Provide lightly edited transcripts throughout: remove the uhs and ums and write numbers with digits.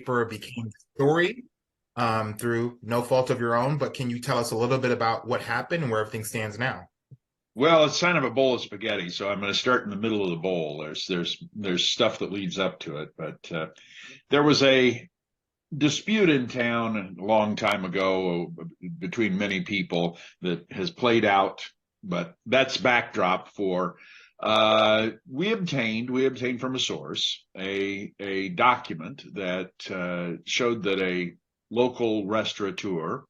paper became the story through no fault of your own, but can you tell us a little bit about what happened and where everything stands now? Well, it's kind of a bowl of spaghetti, so I'm going to start in the middle of the bowl. There's stuff that leads up to it, but there was a dispute in town a long time ago between many people that has played out, but that's backdrop for we obtained from a source a document that showed that a local restaurateur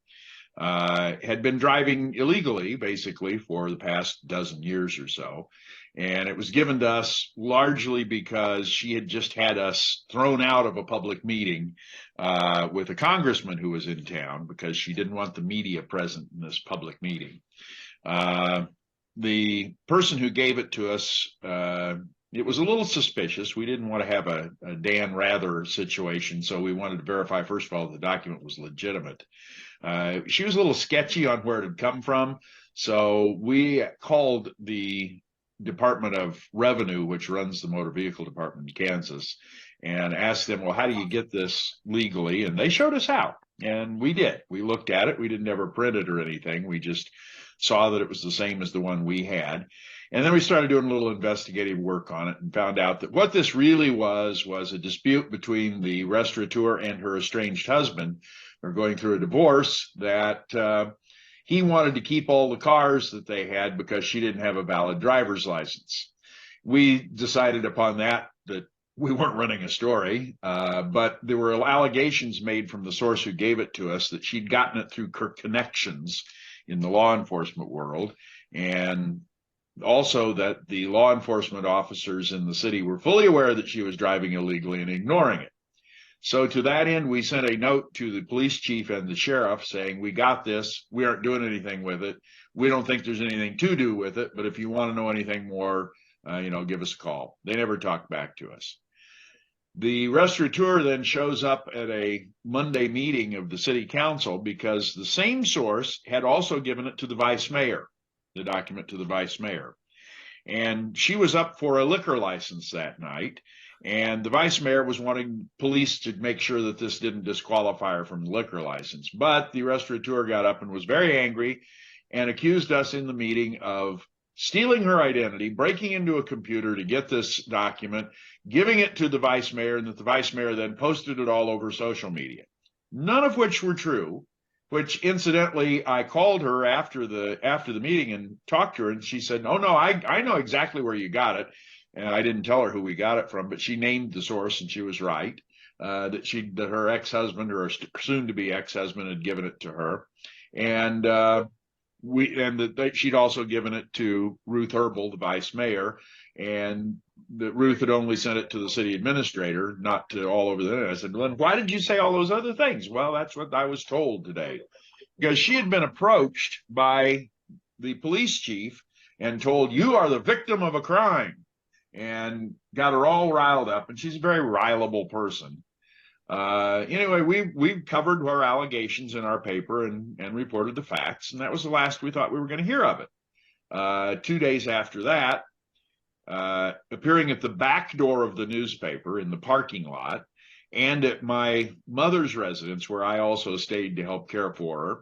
had been driving illegally, basically, for the past dozen years or so. And it was given to us largely because she had just had us thrown out of a public meeting with a congressman who was in town because she didn't want the media present in this public meeting. The person who gave it to us, it was a little suspicious. We didn't want to have a Dan Rather situation, so we wanted to verify, first of all, the document was legitimate. She was a little sketchy on where it had come from, so we called the Department of Revenue, which runs the motor vehicle department in Kansas, and asked them, well, how do you get this legally? And they showed us how, and we did. We looked at it. We didn't ever print it or anything. We just saw that it was the same as the one we had. And then we started doing a little investigative work on it and found out that what this really was a dispute between the restaurateur and her estranged husband. They're going through a divorce, that he wanted to keep all the cars that they had because she didn't have a valid driver's license. We decided upon that we weren't running a story, but there were allegations made from the source who gave it to us that she'd gotten it through connections in the law enforcement world, and also that the law enforcement officers in the city were fully aware that she was driving illegally and ignoring it. So to that end, we sent a note to the police chief and the sheriff saying, we got this, we aren't doing anything with it, we don't think there's anything to do with it, but if you want to know anything more, give us a call. They never talked back to us. The restaurateur then shows up at a Monday meeting of the city council because the same source had also given it to the vice mayor, the document to the vice mayor. And she was up for a liquor license that night. And the vice mayor was wanting police to make sure that this didn't disqualify her from the liquor license. But the restaurateur got up and was very angry and accused us in the meeting of stealing her identity, breaking into a computer to get this document, giving it to the vice mayor, and that the vice mayor then posted it all over social media. None of which were true, which incidentally, I called her after the meeting and talked to her, and she said, oh, no, I know exactly where you got it. And I didn't tell her who we got it from, but she named the source, and she was right, that her ex-husband, or soon-to-be ex-husband, had given it to her. And that she'd also given it to Ruth Herbel, the vice mayor, and that Ruth had only sent it to the city administrator, not to all over the internet. I said, well, then why did you say all those other things? Well, that's what I was told today. Because she had been approached by the police chief and told, you are the victim of a crime, and got her all riled up. And she's a very rileable person. Anyway, we covered our allegations in our paper and reported the facts, and that was the last we thought we were going to hear of it. 2 days after that, appearing at the back door of the newspaper in the parking lot, and at my mother's residence, where I also stayed to help care for her,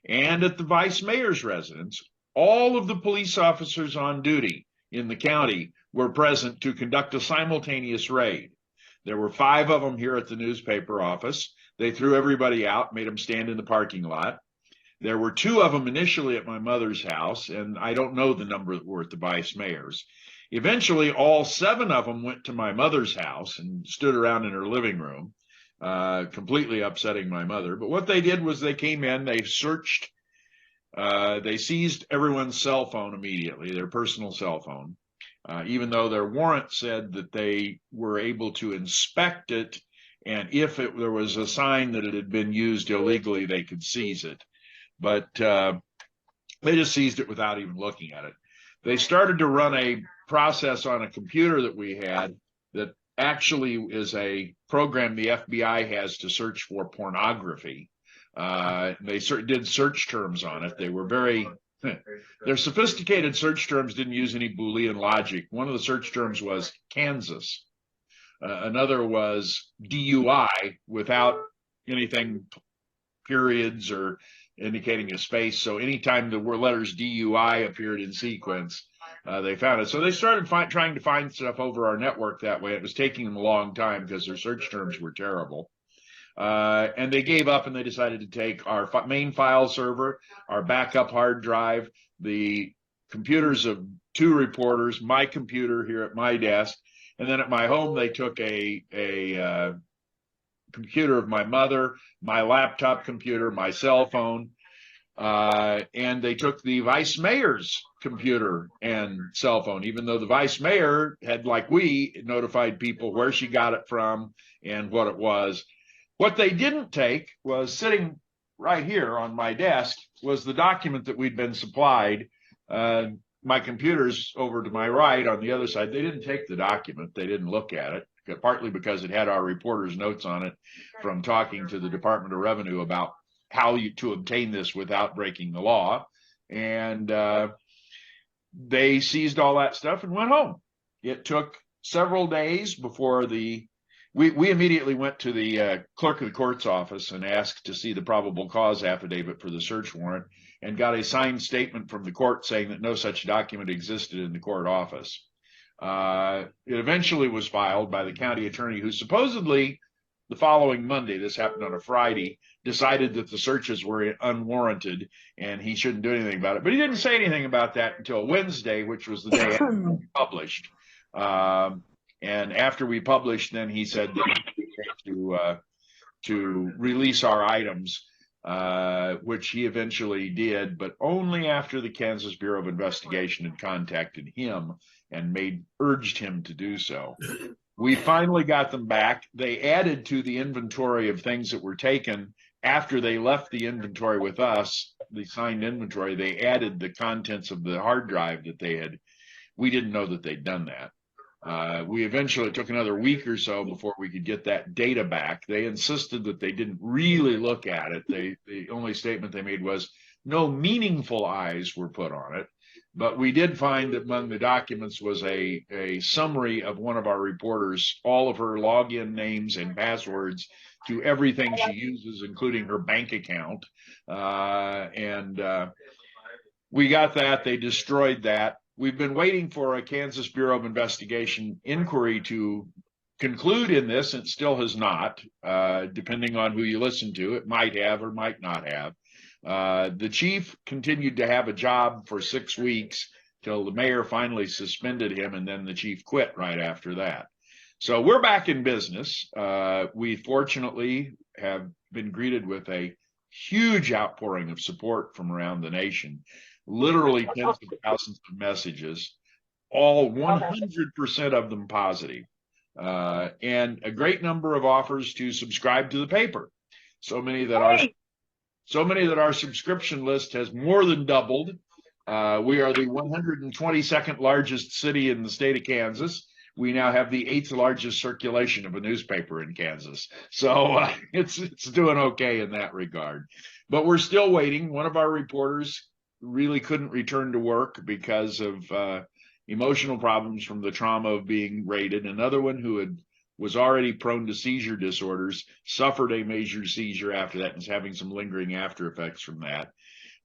and at the vice mayor's residence, all of the police officers on duty in the county were present to conduct a simultaneous raid. There were 5 of them here at the newspaper office. They threw everybody out, made them stand in the parking lot. There were 2 of them initially at my mother's house, and I don't know the number that were at the vice mayor's. Eventually, all 7 of them went to my mother's house and stood around in her living room, completely upsetting my mother. But what they did was they came in, they searched, they seized everyone's cell phone immediately, their personal cell phone. Even though their warrant said that they were able to inspect it, and if there was a sign that it had been used illegally, they could seize it. But they just seized it without even looking at it. They started to run a process on a computer that we had that actually is a program the FBI has to search for pornography. They did search terms on it. They were their sophisticated search terms didn't use any Boolean logic. One of the search terms was Kansas. Another was DUI without anything, periods or indicating a space. So anytime the word letters DUI appeared in sequence, they found it. So they started trying to find stuff over our network that way. It was taking them a long time because their search terms were terrible. And they gave up and they decided to take our main file server, our backup hard drive, the computers of 2 reporters, my computer here at my desk, and then at my home they took a computer of my mother, my laptop computer, my cell phone, and they took the vice mayor's computer and cell phone, even though the vice mayor had, like we, notified people where she got it from and what it was. What they didn't take was, sitting right here on my desk, was the document that we'd been supplied. My computer's over to my right on the other side. They didn't take the document. They didn't look at it, partly because it had our reporter's notes on it from talking to the Department of Revenue about how to obtain this without breaking the law. And they seized all that stuff and went home. It took several days before we immediately went to the clerk of the court's office and asked to see the probable cause affidavit for the search warrant, and got a signed statement from the court saying that no such document existed in the court office. It eventually was filed by the county attorney, who supposedly the following Monday, this happened on a Friday, decided that the searches were unwarranted and he shouldn't do anything about it. But he didn't say anything about that until Wednesday, which was the day after we published. And after we published, then he said that to release our items, which he eventually did, but only after the Kansas Bureau of Investigation had contacted him and urged him to do so. We finally got them back. They added to the inventory of things that were taken after they left the inventory with us, the signed inventory. They added the contents of the hard drive that they had. We didn't know that they'd done that. We eventually, it took another week or so before we could get that data back. They insisted that they didn't really look at it. The only statement they made was no meaningful eyes were put on it. But we did find that among the documents was a summary of one of our reporters, all of her login names and passwords to everything she uses, including her bank account. We got that. They destroyed that. We've been waiting for a Kansas Bureau of Investigation inquiry to conclude in this, and it still has not, depending on who you listen to. It might have or might not have. The chief continued to have a job for 6 weeks till the mayor finally suspended him, and then the chief quit right after that. So we're back in business. We fortunately have been greeted with a huge outpouring of support from around the nation. Literally tens of thousands of messages, all 100% of them positive, and a great number of offers to subscribe to the paper. So many that our subscription list has more than doubled. We are the 122nd largest city in the state of Kansas. We now have the 8th largest circulation of a newspaper in Kansas. So it's doing okay in that regard. But we're still waiting. One of our reporters really couldn't return to work because of emotional problems from the trauma of being raided. Another one who was already prone to seizure disorders suffered a major seizure after that and is having some lingering after effects from that.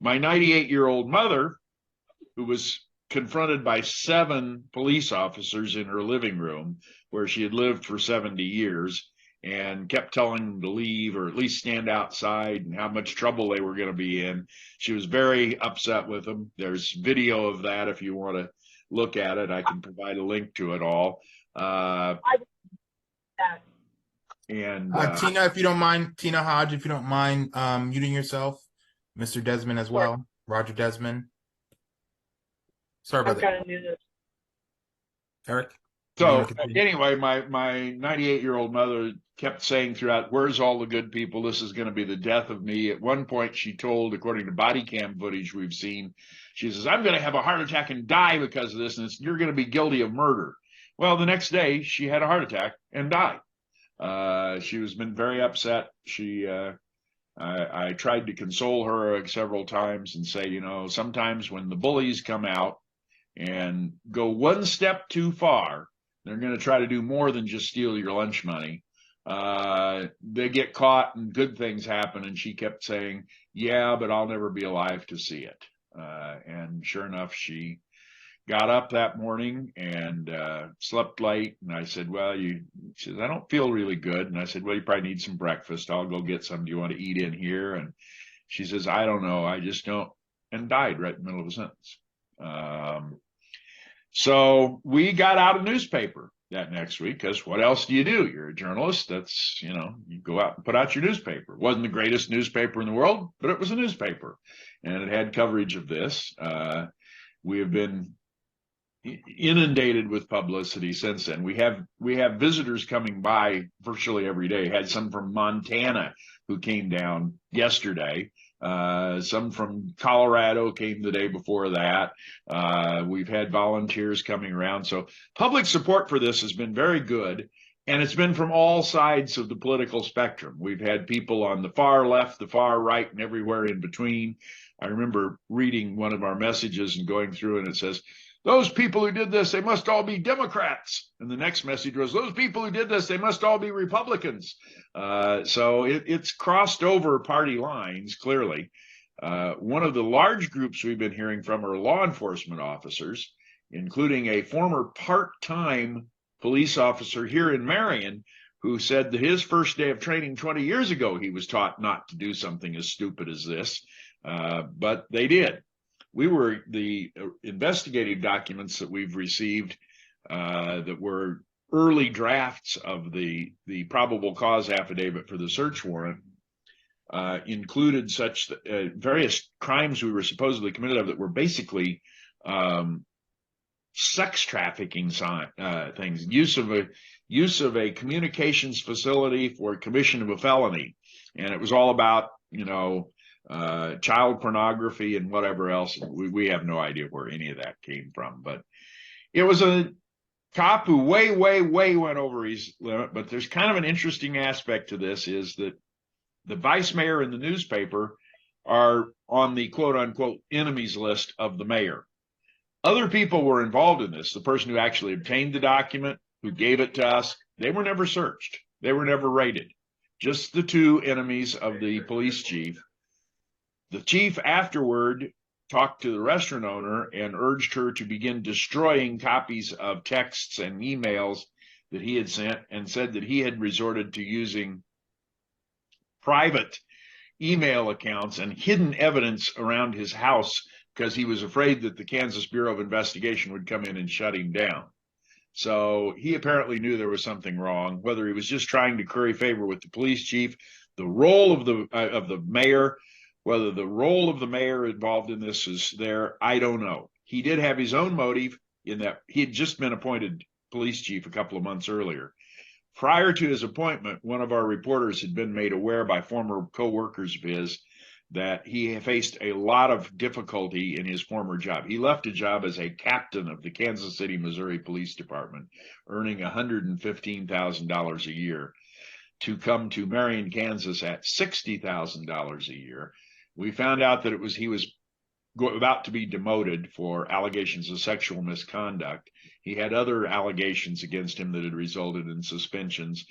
My 98-year-old mother, who was confronted by 7 police officers in her living room where she had lived for 70 years, and kept telling them to leave or at least stand outside and how much trouble they were going to be in. She was very upset with them. There's video of that if you want to look at it. I can provide a link to it all. Tina, if you don't mind, Tina Hodge, if you don't mind muting yourself. Mr. Desmond as well. Roger Desmond. Sorry about that. Eric? So anyway, my 98-year-old mother kept saying throughout, where's all the good people? This is going to be the death of me. At one point, she told, according to body cam footage we've seen, she says, I'm going to have a heart attack and die because of this, and you're going to be guilty of murder. Well, the next day, she had a heart attack and died. She has been very upset. I tried to console her several times and say, sometimes when the bullies come out and go one step too far, They're going to try to do more than just steal your lunch money. They get caught and good things happen. And she kept saying, yeah, but I'll never be alive to see it. And sure enough, she got up that morning and slept late. And I said, well, she says, I don't feel really good. And I said, well, you probably need some breakfast. I'll go get some. Do you want to eat in here? And she says, I don't know. I just don't. And died right in the middle of a sentence. So we got out a newspaper that next week, because what else do? You're a journalist. That's, you go out and put out your newspaper. It wasn't the greatest newspaper in the world, but it was a newspaper, and it had coverage of this. We have been inundated with publicity since then. We have visitors coming by virtually every day. Had some from Montana who came down yesterday. Some from Colorado came the day before that. We've had volunteers coming around. So public support for this has been very good. And it's been from all sides of the political spectrum. We've had people on the far left, the far right, and everywhere in between. I remember reading one of our messages and going through, and it says, those people who did this, they must all be Democrats. And the next message was, those people who did this, they must all be Republicans. So it's crossed over party lines, clearly. One of the large groups we've been hearing from are law enforcement officers, including a former part-time police officer here in Marion, who said that his first day of training 20 years ago, he was taught not to do something as stupid as this, but they did. The investigative documents that we've received that were early drafts of the probable cause affidavit for the search warrant included such various crimes we were supposedly committed of that were basically sex trafficking things, use of a communications facility for commission of a felony, and it was all about child pornography and whatever else. We have no idea where any of that came from, but it was a cop who way went over his limit. But there's kind of an interesting aspect to this, is that the vice mayor and the newspaper are on the quote unquote enemies list of the mayor. Other people were involved in this. The person who actually obtained the document, who gave it to us, they were never searched. They were never raided. Just the two enemies of the police chief. The chief afterward talked to the restaurant owner and urged her to begin destroying copies of texts and emails that he had sent, and said that he had resorted to using private email accounts and hidden evidence around his house because he was afraid that the Kansas Bureau of Investigation would come in and shut him down. So he apparently knew there was something wrong, whether he was just trying to curry favor with the police chief, the role of the mayor. Whether the role of the mayor involved in this is there, I don't know. He did have his own motive in that he had just been appointed police chief a couple of months earlier. Prior to his appointment, one of our reporters had been made aware by former co-workers of his that he faced a lot of difficulty in his former job. He left a job as a captain of the Kansas City, Missouri Police Department, earning $115,000 a year, to come to Marion, Kansas at $60,000 a year. We found out that he was about to be demoted for allegations of sexual misconduct. He had other allegations against him that had resulted in suspensions.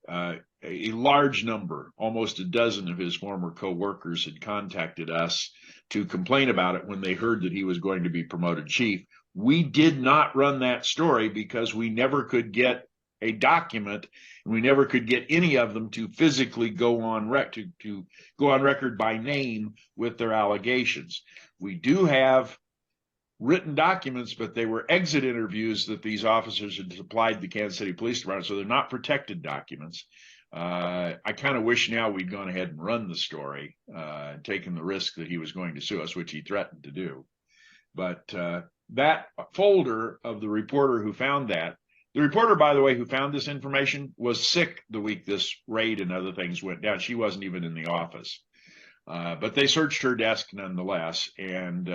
A large number, almost a dozen of his former co-workers had contacted us to complain about it when they heard that he was going to be promoted chief. We did not run that story because we never could get a document, and we never could get any of them to physically go on record by name with their allegations. We do have written documents, but they were exit interviews that these officers had supplied the Kansas City Police Department, so they're not protected documents. I kind of wish now we'd gone ahead and run the story, taken the risk that he was going to sue us, which he threatened to do. But that folder of the reporter who found that, the reporter, by the way, who found this information was sick the week this raid and other things went down. She wasn't even in the office. But they searched her desk nonetheless. And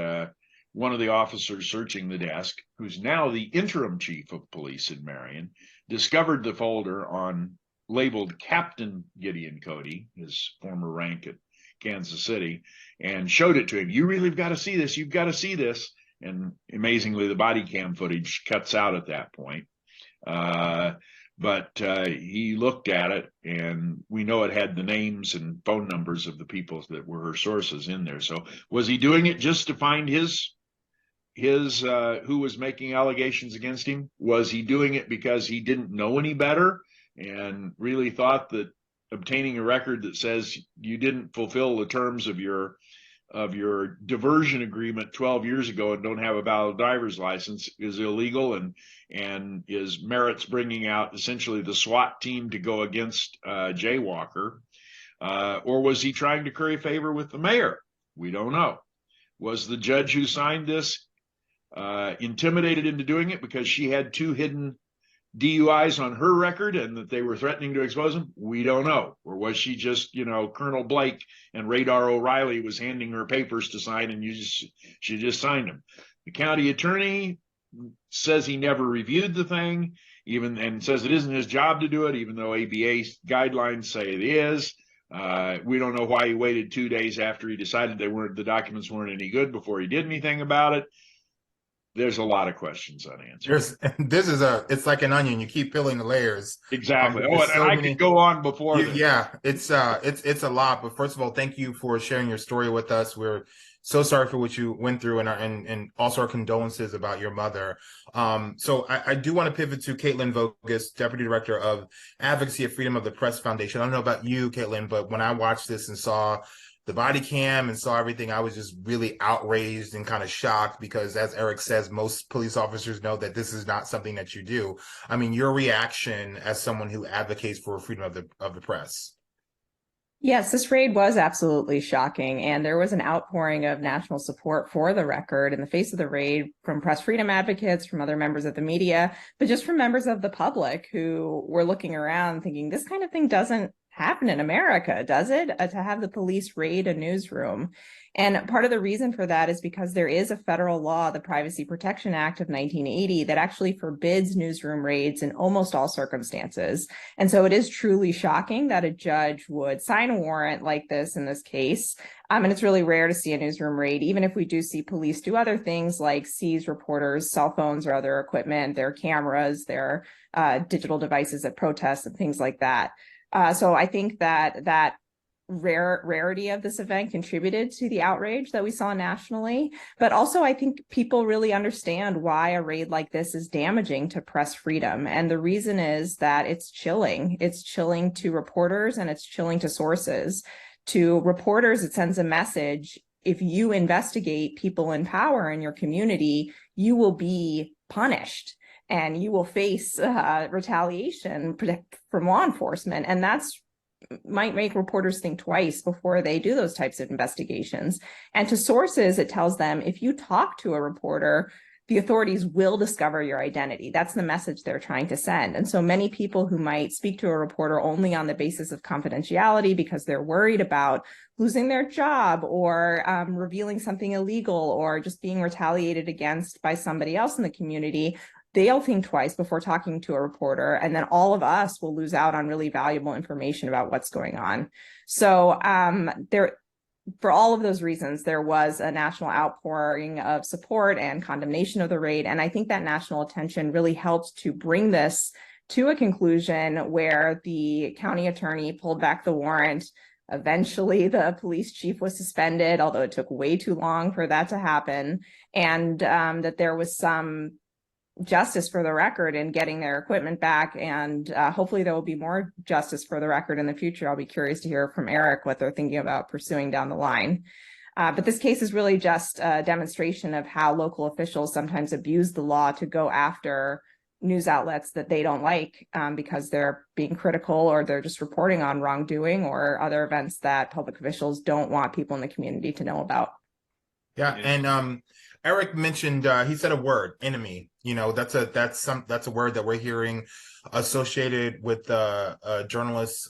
one of the officers searching the desk, who's now the interim chief of police in Marion, discovered the folder labeled Captain Gideon Cody, his former rank at Kansas City, and showed it to him. You really have got to see this. You've got to see this. And amazingly, the body cam footage cuts out at that point. But he looked at it, and we know it had the names and phone numbers of the people that were her sources in there. So was he doing it just to find his who was making allegations against him? Was he doing it because he didn't know any better and really thought that obtaining a record that says you didn't fulfill the terms of your diversion agreement 12 years ago and don't have a valid driver's license is illegal and is merits bringing out essentially the SWAT team to go against jaywalker? Or was he trying to curry favor with the mayor? We don't know. Was the judge who signed this intimidated into doing it because she had 2 hidden DUIs on her record and that they were threatening to expose them? We don't know. Or was she just, Colonel Blake and Radar O'Reilly was handing her papers to sign and she just signed them? The county attorney says he never reviewed the thing, and says it isn't his job to do it, even though ABA guidelines say it is. We don't know why he waited 2 days after he decided the documents weren't any good before he did anything about it. There's a lot of questions unanswered. It's like an onion. You keep peeling the layers. Exactly. And I could go on before. Yeah, it's a lot. But first of all, thank you for sharing your story with us. We're so sorry for what you went through, and also our condolences about your mother. So I do want to pivot to Caitlin Vogus, Deputy Director of Advocacy of Freedom of the Press Foundation. I don't know about you, Caitlin, but when I watched this and saw the body cam and saw everything, I was just really outraged and kind of shocked because, as Eric says, most police officers know that this is not something that you do. I mean, your reaction as someone who advocates for freedom of the press. Yes, this raid was absolutely shocking, and there was an outpouring of national support for the record in the face of the raid from press freedom advocates, from other members of the media, but just from members of the public who were looking around thinking, this kind of thing doesn't happen in America, does it? To have the police raid a newsroom. And part of the reason for that is because there is a federal law, the Privacy Protection Act of 1980, that actually forbids newsroom raids in almost all circumstances. And so it is truly shocking that a judge would sign a warrant like this in this case. And it's really rare to see a newsroom raid, even if we do see police do other things like seize reporters' cell phones or other equipment, their cameras, their digital devices at protests and things like that. So I think that rarity of this event contributed to the outrage that we saw nationally. But also, I think people really understand why a raid like this is damaging to press freedom. And the reason is that it's chilling. It's chilling to reporters and it's chilling to sources. To reporters, it sends a message. If you investigate people in power in your community, you will be punished. And you will face retaliation from law enforcement. And that's might make reporters think twice before they do those types of investigations. And to sources, it tells them, if you talk to a reporter, the authorities will discover your identity. That's the message they're trying to send. And so many people who might speak to a reporter only on the basis of confidentiality because they're worried about losing their job or revealing something illegal or just being retaliated against by somebody else in the community, they'll think twice before talking to a reporter, and then all of us will lose out on really valuable information about what's going on. So for all of those reasons, there was a national outpouring of support and condemnation of the raid. And I think that national attention really helped to bring this to a conclusion where the county attorney pulled back the warrant. Eventually, the police chief was suspended, although it took way too long for that to happen. And that there was some justice for the record in getting their equipment back, and hopefully there will be more justice for the record in the future. I'll be curious to hear from Eric what they're thinking about pursuing down the line. But this case is really just a demonstration of how local officials sometimes abuse the law to go after news outlets that they don't like because they're being critical or they're just reporting on wrongdoing or other events that public officials don't want people in the community to know about. Yeah, and Eric mentioned he said a word, enemy. That's a word that we're hearing associated with journalists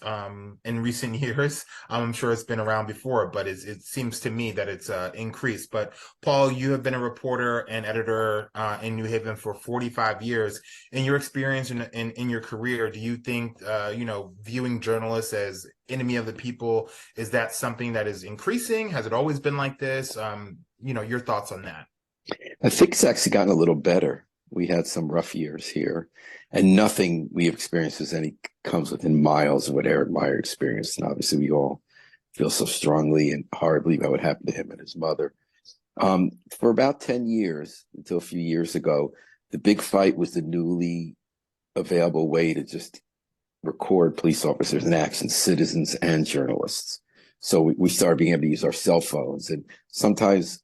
in recent years. I'm sure it's been around before, but it seems to me that it's increased. But Paul, you have been a reporter and editor in New Haven for 45 years. In your experience in your career, do you think viewing journalists as enemy of the people, is that something that is increasing? Has it always been like this? Your thoughts on that? I think it's actually gotten a little better. We had some rough years here, and nothing we have experienced comes within miles of what Eric Meyer experienced. And obviously, we all feel so strongly and horribly about what happened to him and his mother. For about 10 years, until a few years ago, the big fight was the newly available way to just record police officers in action, citizens and journalists. So we started being able to use our cell phones, and sometimes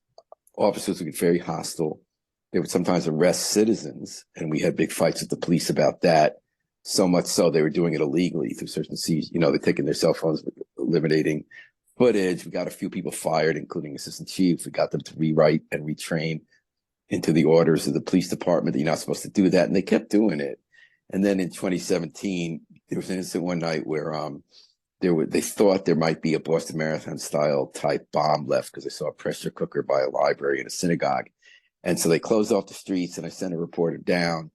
officers would get very hostile. They would sometimes arrest citizens, and we had big fights with the police about that. So much so they were doing it illegally through search and seizure. They're taking their cell phones, eliminating footage. We got a few people fired, including assistant chiefs. We got them to rewrite and retrain into the orders of the police department that you're not supposed to do that, and they kept doing it. And then in 2017, there was an incident one night where they thought there might be a Boston Marathon style type bomb left because they saw a pressure cooker by a library and a synagogue. And so they closed off the streets, and I sent a reporter down.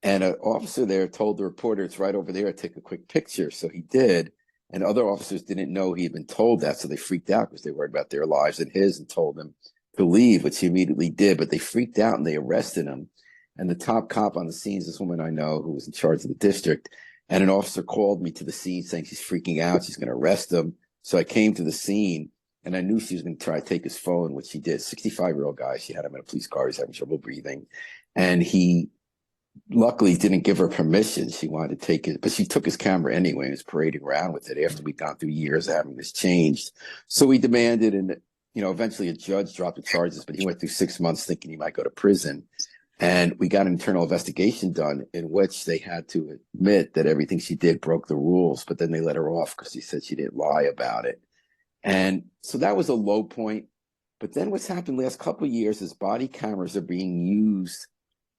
And an officer there told the reporter, it's right over there, take a quick picture. So he did. And other officers didn't know he had been told that. So they freaked out because they worried about their lives and his, and told him to leave, which he immediately did. But they freaked out and they arrested him. And the top cop on the scene is this woman I know who was in charge of the district. And an officer called me to the scene saying she's freaking out. She's going to arrest him. So I came to the scene, and I knew she was going to try to take his phone, which she did. 65-year-old guy. She had him in a police car. He's having trouble breathing. And he luckily didn't give her permission. She wanted to take it, but she took his camera anyway and was parading around with it after we'd gone through years of having this changed. So we demanded, and eventually a judge dropped the charges, but he went through 6 months thinking he might go to prison. And we got an internal investigation done in which they had to admit that everything she did broke the rules, but then they let her off because she said she didn't lie about it. And so that was a low point. But then what's happened the last couple of years is body cameras are being used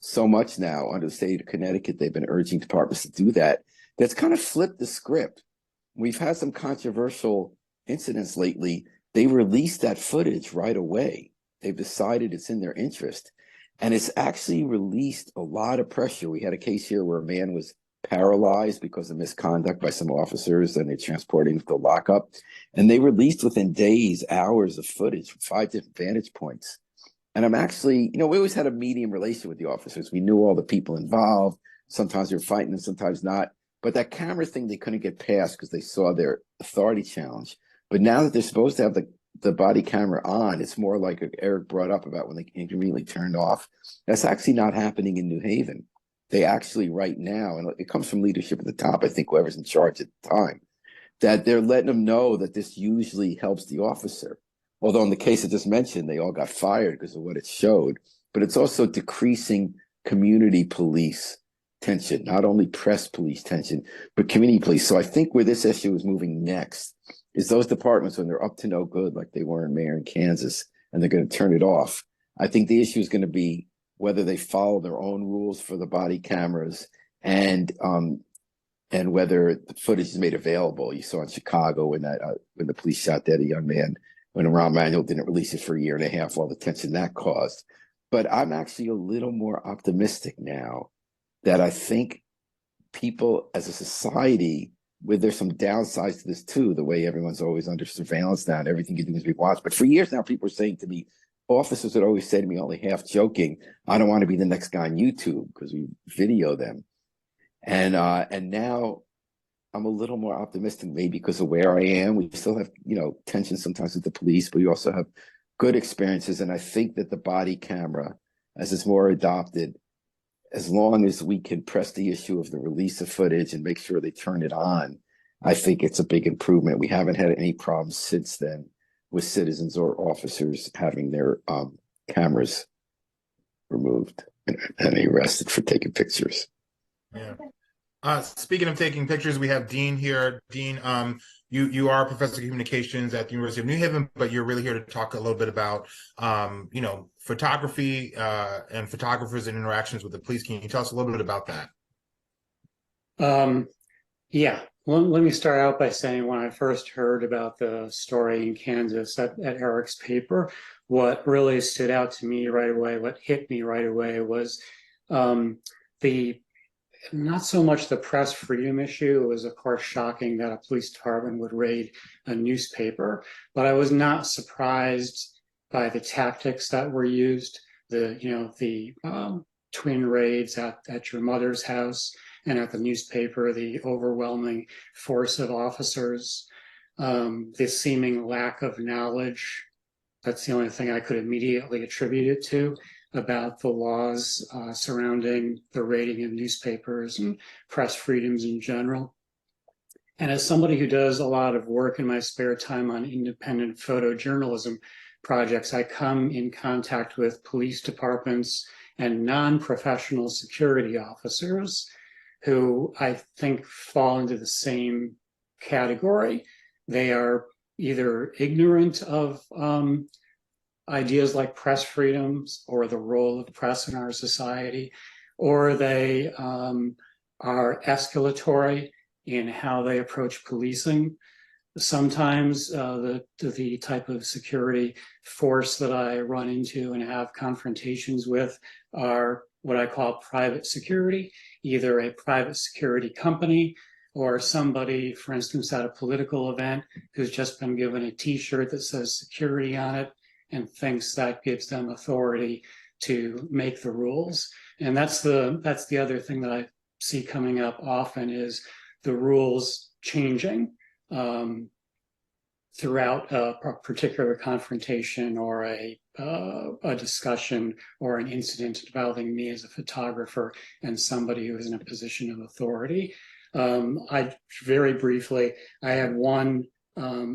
so much now under the state of Connecticut. They've been urging departments to do that. That's kind of flipped the script. We've had some controversial incidents lately. They released that footage right away. They've decided it's in their interest. And it's actually released a lot of pressure. We had a case here where a man was paralyzed because of misconduct by some officers, and they transported him to the lockup. And they released within days, hours of footage from 5 different vantage points. And I'm actually, we always had a medium relation with the officers. We knew all the people involved. Sometimes they were fighting and sometimes not. But that camera thing, they couldn't get past because they saw their authority challenge. But now that they're supposed to have the body camera on, it's more like Eric brought up about when they inconveniently turned off. That's actually not happening in New Haven. They actually right now, and it comes from leadership at the top, I think whoever's in charge at the time, that they're letting them know that this usually helps the officer. Although in the case I just mentioned, they all got fired because of what it showed, but it's also decreasing community police tension, not only press police tension, but community police. So I think where this issue is moving next is those departments, when they're up to no good, like they were in Marion, Kansas, and they're going to turn it off. I think the issue is going to be whether they follow their own rules for the body cameras and whether the footage is made available. You saw in Chicago when the police shot dead a young man, when Rahm Emanuel didn't release it for a year and a half, all the tension that caused. But I'm actually a little more optimistic now that I think people as a society, there's some downsides to this too, the way everyone's always under surveillance now and everything you do is be watched. But for years now, people are saying to me, officers would always say to me, only half joking, I don't want to be the next guy on YouTube because we video them. And now I'm a little more optimistic, maybe because of where I am. We still have, tension sometimes with the police, but we also have good experiences. And I think that the body camera, as it's more adopted, as long as we can press the issue of the release of footage and make sure they turn it on, I think it's a big improvement. We haven't had any problems since then with citizens or officers having their cameras removed and arrested for taking pictures. Yeah. Speaking of taking pictures, we have Dean here. Dean, you are a professor of communications at the University of New Haven, but you're really here to talk a little bit about, photography and photographers and interactions with the police. Can you tell us a little bit about that? Yeah. Let me start out by saying when I first heard about the story in Kansas at Eric's paper, what really stood out to me right away, what hit me right away was not so much the press freedom issue. It was, of course, shocking that a police department would raid a newspaper, but I was not surprised by the tactics that were used. The twin raids at your mother's house and at the newspaper, the overwhelming force of officers, the seeming lack of knowledge. That's the only thing I could immediately attribute it to about the laws surrounding the raiding of newspapers and press freedoms in general. And as somebody who does a lot of work in my spare time on independent photojournalism projects, I come in contact with police departments and non-professional security officers who I think fall into the same category. They are either ignorant of ideas like press freedoms or the role of press in our society, or they are escalatory in how they approach policing. Sometimes the type of security force that I run into and have confrontations with are what I call private security, either a private security company or somebody, for instance, at a political event who's just been given a T-shirt that says security on it and thinks that gives them authority to make the rules. And that's the other thing that I see coming up often is the rules changing throughout a particular confrontation or a discussion or an incident involving me as a photographer and somebody who is in a position of authority. I very briefly, I had one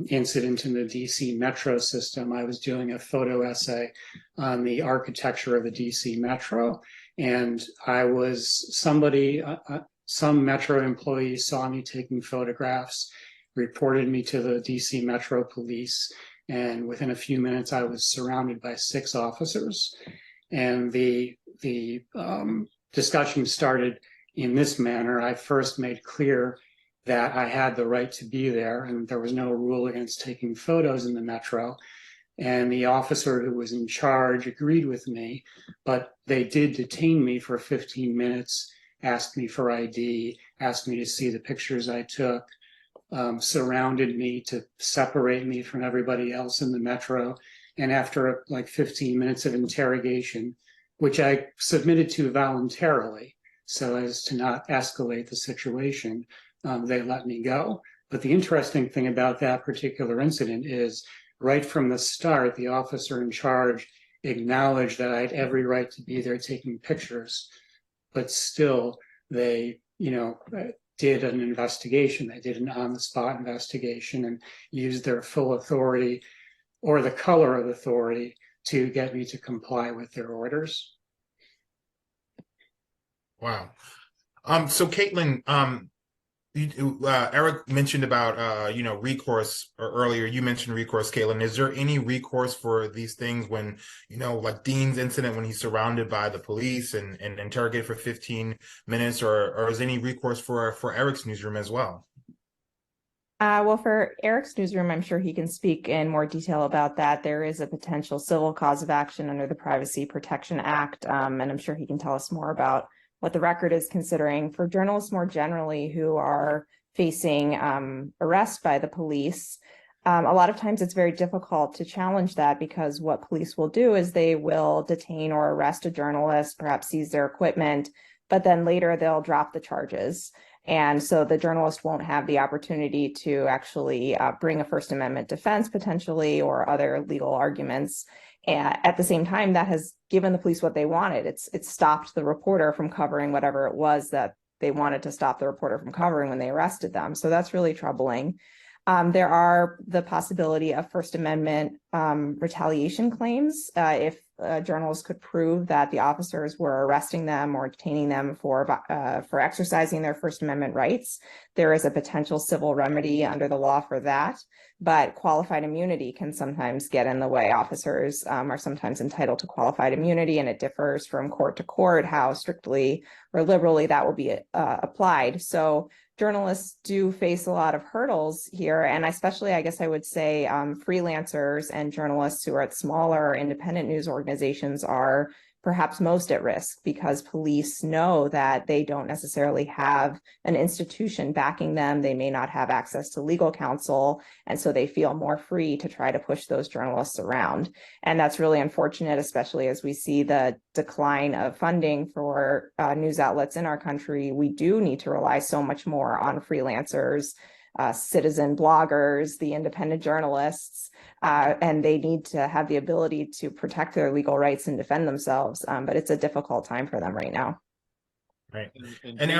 incident in the DC Metro system. I was doing a photo essay on the architecture of the DC Metro, and I was some Metro employee saw me taking photographs, reported me to the DC Metro police, and within a few minutes I was surrounded by 6 officers. And the discussion started in this manner. I first made clear that I had the right to be there and there was no rule against taking photos in the Metro. And the officer who was in charge agreed with me, but they did detain me for 15 minutes, asked me for ID, asked me to see the pictures I took, surrounded me to separate me from everybody else in the Metro. And after like 15 minutes of interrogation, which I submitted to voluntarily so as to not escalate the situation, they let me go. But the interesting thing about that particular incident is right from the start, the officer in charge acknowledged that I had every right to be there taking pictures, but still they, did an investigation. They did an on-the-spot investigation and used their full authority or the color of authority to get me to comply with their orders. Wow. So Caitlin, Eric mentioned about recourse, or earlier you mentioned recourse, Caitlin. Is there any recourse for these things when, like Dean's incident when he's surrounded by the police and interrogated for 15 minutes, or is any recourse for Eric's newsroom as well? Well, for Eric's newsroom, I'm sure he can speak in more detail about that. There is a potential civil cause of action under the Privacy Protection Act, and I'm sure he can tell us more about what the record is considering. For journalists more generally who are facing arrest by the police, a lot of times it's very difficult to challenge that because what police will do is they will detain or arrest a journalist, perhaps seize their equipment, but then later they'll drop the charges. And so the journalist won't have the opportunity to actually bring a First Amendment defense potentially or other legal arguments. And at the same time, that has given the police what they wanted. It's stopped the reporter from covering whatever it was that they wanted to stop the reporter from covering when they arrested them. So that's really troubling. There are the possibility of First Amendment retaliation claims if journalists could prove that the officers were arresting them or detaining them for exercising their First Amendment rights. There is a potential civil remedy under the law for that, but qualified immunity can sometimes get in the way. Officers are sometimes entitled to qualified immunity, and it differs from court to court how strictly or liberally that will be applied. So journalists do face a lot of hurdles here, and especially, I guess I would say, freelancers and journalists who are at smaller independent news organizations are perhaps most at risk, because police know that they don't necessarily have an institution backing them. They may not have access to legal counsel, and so they feel more free to try to push those journalists around. And that's really unfortunate, especially as we see the decline of funding for news outlets in our country. We do need to rely so much more on freelancers, citizen bloggers, the independent journalists, and they need to have the ability to protect their legal rights and defend themselves. But it's a difficult time for them right now. Right. And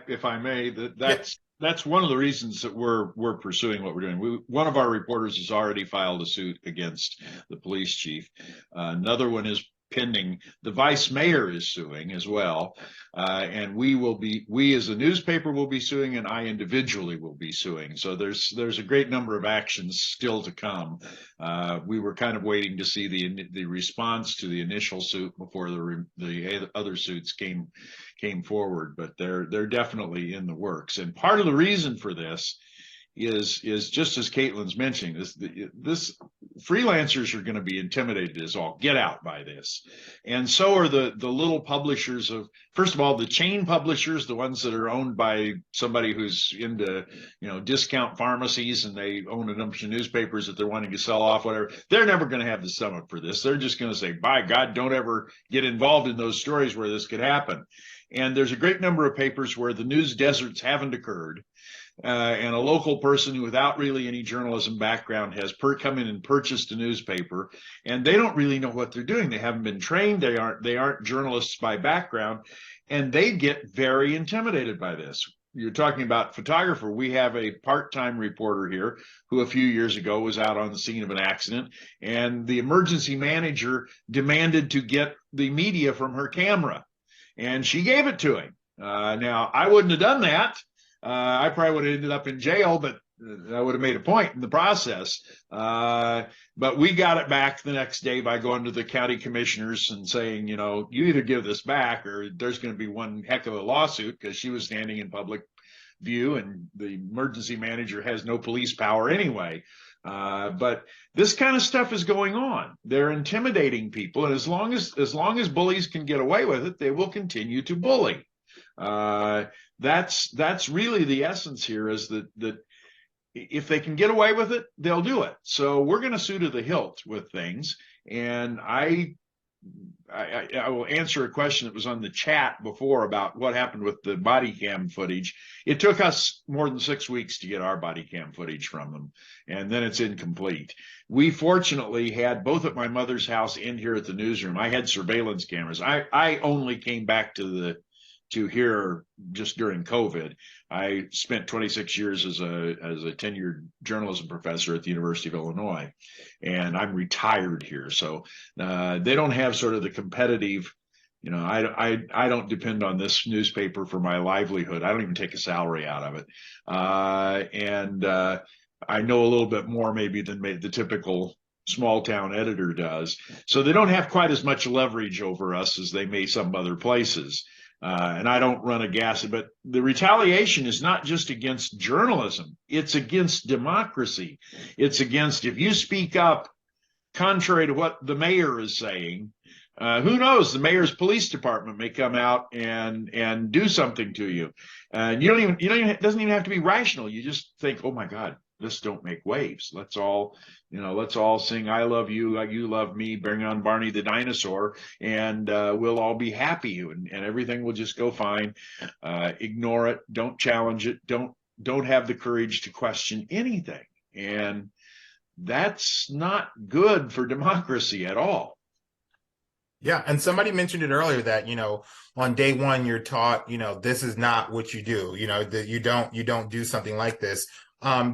if I may, that's one of the reasons that we're pursuing what we're doing. One of our reporters has already filed a suit against the police chief. Another one is pending. The vice mayor is suing as well, and we as a newspaper will be suing, and I individually will be suing. So there's a great number of actions still to come. We were kind of waiting to see the response to the initial suit before the other suits came forward, but they're definitely in the works. And part of the reason for this is just as Caitlin's mentioning, this freelancers are going to be intimidated as all get out by this, and so are the little publishers of, first of all, the chain publishers, the ones that are owned by somebody who's into discount pharmacies, and they own a bunch of newspapers that they're wanting to sell off, whatever. They're never going to have the stomach for this. They're just going to say, by God, don't ever get involved in those stories where this could happen. And there's a great number of papers where the news deserts haven't occurred. And a local person who, without really any journalism background, has come in and purchased a newspaper, and they don't really know what they're doing. They haven't been trained. They aren't journalists by background, and they get very intimidated by this. You're talking about photographer. We have a part-time reporter here who a few years ago was out on the scene of an accident, and the emergency manager demanded to get the media from her camera, and she gave it to him. Now, I wouldn't have done that. I probably would have ended up in jail, but I would have made a point in the process. But we got it back the next day by going to the county commissioners and saying, you either give this back or there's going to be one heck of a lawsuit, because she was standing in public view and the emergency manager has no police power anyway. But this kind of stuff is going on. They're intimidating people, and as long as bullies can get away with it, they will continue to bully. That's really the essence here, is that if they can get away with it, they'll do it. So we're going to sue to the hilt with things. And I will answer a question that was on the chat before about what happened with the body cam footage. It took us more than 6 weeks to get our body cam footage from them, and then it's incomplete. We fortunately had, both at my mother's house and here at the newsroom, I had surveillance cameras. I only came back to here just during COVID. I spent 26 years as a tenured journalism professor at the University of Illinois, and I'm retired here. So they don't have sort of the competitive, I don't depend on this newspaper for my livelihood. I don't even take a salary out of it. And I know a little bit more maybe than the typical small town editor does. So they don't have quite as much leverage over us as they may some other places. And I don't run a gas, but the retaliation is not just against journalism. It's against democracy. It's against, if you speak up contrary to what the mayor is saying, who knows, the mayor's police department may come out and do something to you. And it doesn't even have to be rational. You just think, oh my God, this don't make waves. Let's all sing I love you, you love me, bring on Barney the dinosaur, and we'll all be happy, and everything will just go fine. Ignore it, don't challenge it, don't have the courage to question anything. And that's not good for democracy at all. Yeah, and somebody mentioned it earlier that, on day one you're taught, this is not what you do, that you don't do something like this.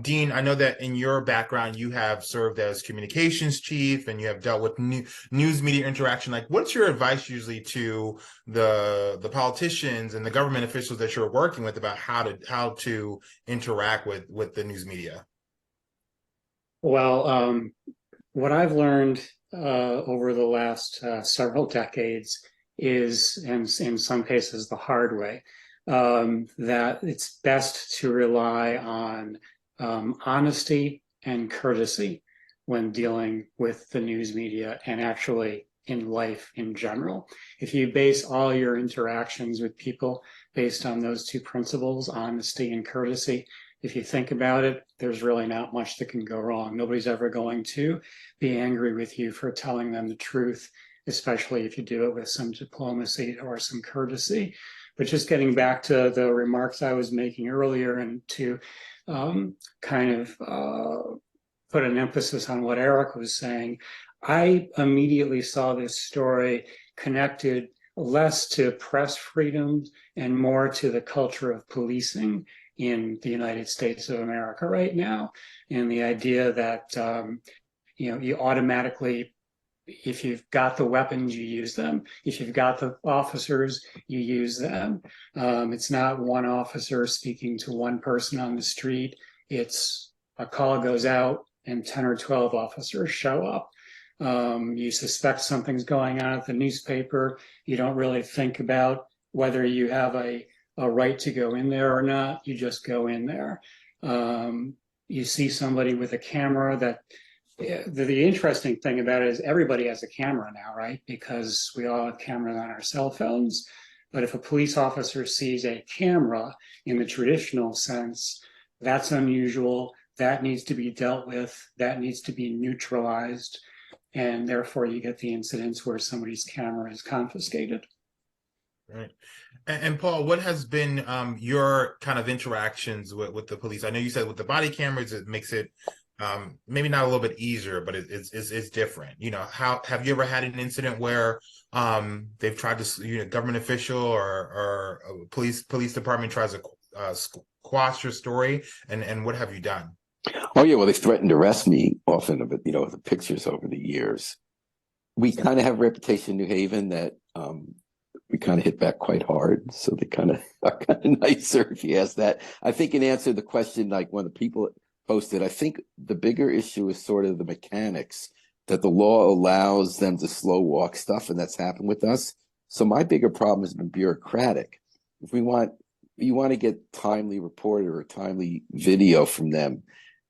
Dean, I know that in your background, you have served as communications chief and you have dealt with news media interaction. Like, what's your advice usually to the politicians and the government officials that you're working with about how to interact with the news media? Well, what I've learned over the last several decades is, and in some cases the hard way, that it's best to rely on honesty and courtesy when dealing with the news media, and actually in life in general. If you base all your interactions with people based on those two principles, honesty and courtesy, if you think about it, there's really not much that can go wrong. Nobody's ever going to be angry with you for telling them the truth, especially if you do it with some diplomacy or some courtesy. But just getting back to the remarks I was making earlier, and to put an emphasis on what Eric was saying, I immediately saw this story connected less to press freedom and more to the culture of policing in the United States of America right now. And the idea that, you automatically, if you've got the weapons, you use them. If you've got the officers, you use them. It's not one officer speaking to one person on the street. It's a call goes out and 10 or 12 officers show up. You suspect something's going on at the newspaper. You don't really think about whether you have a right to go in there or not. You just go in there. You see somebody with a camera. That the interesting thing about it is everybody has a camera now, right? Because we all have cameras on our cell phones. But if a police officer sees a camera in the traditional sense, that's unusual. That needs to be dealt with. That needs to be neutralized. And therefore, you get the incidents where somebody's camera is confiscated. Right. And Paul, what has been your kind of interactions with the police? I know you said with the body cameras, it makes it maybe not a little bit easier, but it's different. You know, how have you ever had an incident where they've tried to, government official or a police department tries to quash your story, and what have you done? Oh yeah, well, they threatened to arrest me often, but the pictures over the years. We kind of have a reputation in New Haven that we kind of hit back quite hard, so they kind of are kind of nicer if you ask that. I think in answer to the question, like when the people posted, I think the bigger issue is sort of the mechanics, that the law allows them to slow walk stuff, and that's happened with us. So my bigger problem has been bureaucratic. If you want to get timely report or timely video from them,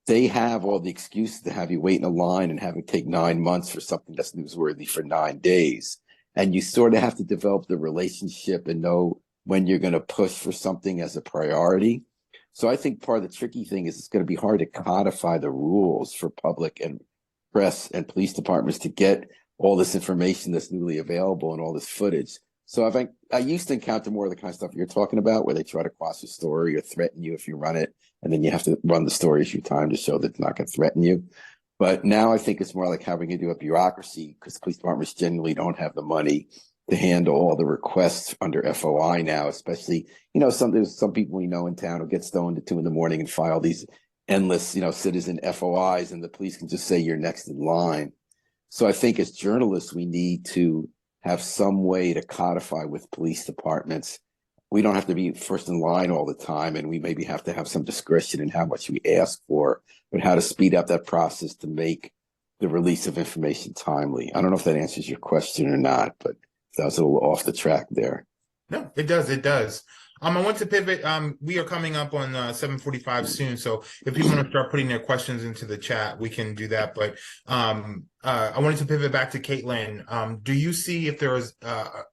they have all the excuses to have you wait in a line and have it take 9 months for something that's newsworthy for 9 days. And you sort of have to develop the relationship and know when you're going to push for something as a priority. So I think part of the tricky thing is it's going to be hard to codify the rules for public and press and police departments to get all this information that's newly available and all this footage. So I used to encounter more of the kind of stuff you're talking about, where they try to quash a story or threaten you if you run it, and then you have to run the story a few times to show that it's not going to threaten you. But now I think it's more like having to do a bureaucracy, because police departments generally don't have the money to handle all the requests under FOI now, especially, there's some people we know in town who get stoned at 2 a.m. and file these endless, citizen FOIs, and the police can just say you're next in line. So I think as journalists, we need to have some way to codify with police departments. We don't have to be first in line all the time, and we maybe have to have some discretion in how much we ask for, but how to speed up that process to make the release of information timely. I don't know if that answers your question or not, but that was a little off the track there. No, it does. It does. I want to pivot. We are coming up on 7:45 soon, so if people want to start putting their questions into the chat, we can do that. But I wanted to pivot back to Caitlin. Do you see if there is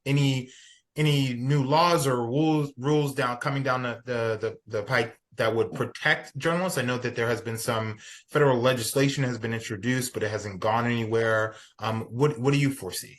any new laws or rules coming down the pike that would protect journalists? I know that there has been some federal legislation has been introduced, but it hasn't gone anywhere. What do you foresee?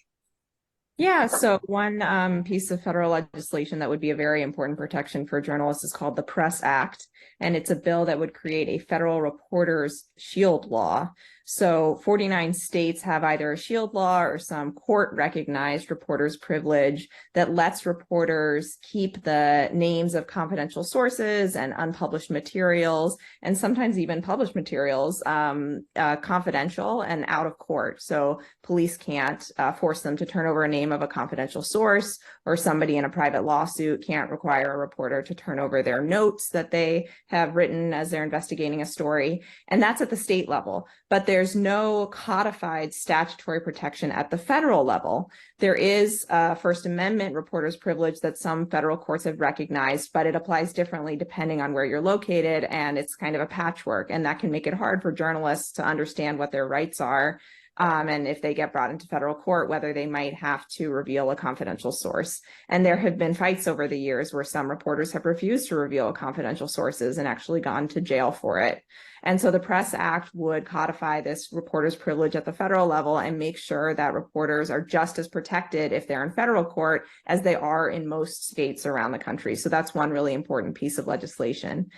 Yeah, so one piece of federal legislation that would be a very important protection for journalists is called the Press Act, and it's a bill that would create a federal reporter's shield law. So 49 states have either a shield law or some court-recognized reporter's privilege that lets reporters keep the names of confidential sources and unpublished materials, and sometimes even published materials, confidential and out of court. So police can't force them to turn over a name of a confidential source, or somebody in a private lawsuit can't require a reporter to turn over their notes that they have written as they're investigating a story. And that's at the state level. But there's no codified statutory protection at the federal level. There is a First Amendment reporter's privilege that some federal courts have recognized, but it applies differently depending on where you're located, and it's kind of a patchwork, and that can make it hard for journalists to understand what their rights are. And if they get brought into federal court, whether they might have to reveal a confidential source. And there have been fights over the years where some reporters have refused to reveal confidential sources and actually gone to jail for it. And so the Press Act would codify this reporter's privilege at the federal level and make sure that reporters are just as protected if they're in federal court as they are in most states around the country. So that's one really important piece of legislation.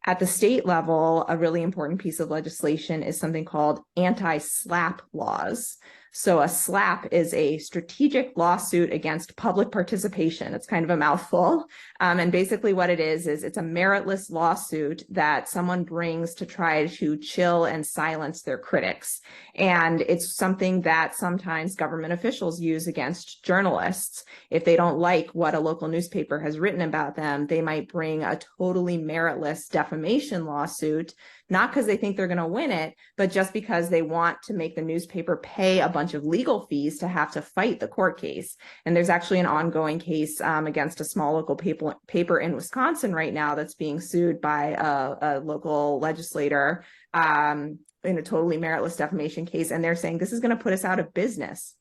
At the state level, a really important piece of legislation is something called anti-SLAPP laws. So a SLAPP is a strategic lawsuit against public participation. It's kind of a mouthful. And basically what it is it's a meritless lawsuit that someone brings to try to chill and silence their critics. And it's something that sometimes government officials use against journalists. If they don't like what a local newspaper has written about them, they might bring a totally meritless defamation lawsuit, not because they think they're going to win it, but just because they want to make the newspaper pay a bunch of legal fees to have to fight the court case. And there's actually an ongoing case against a small local paper in Wisconsin right now that's being sued by a local legislator in a totally meritless defamation case. And they're saying this is going to put us out of business.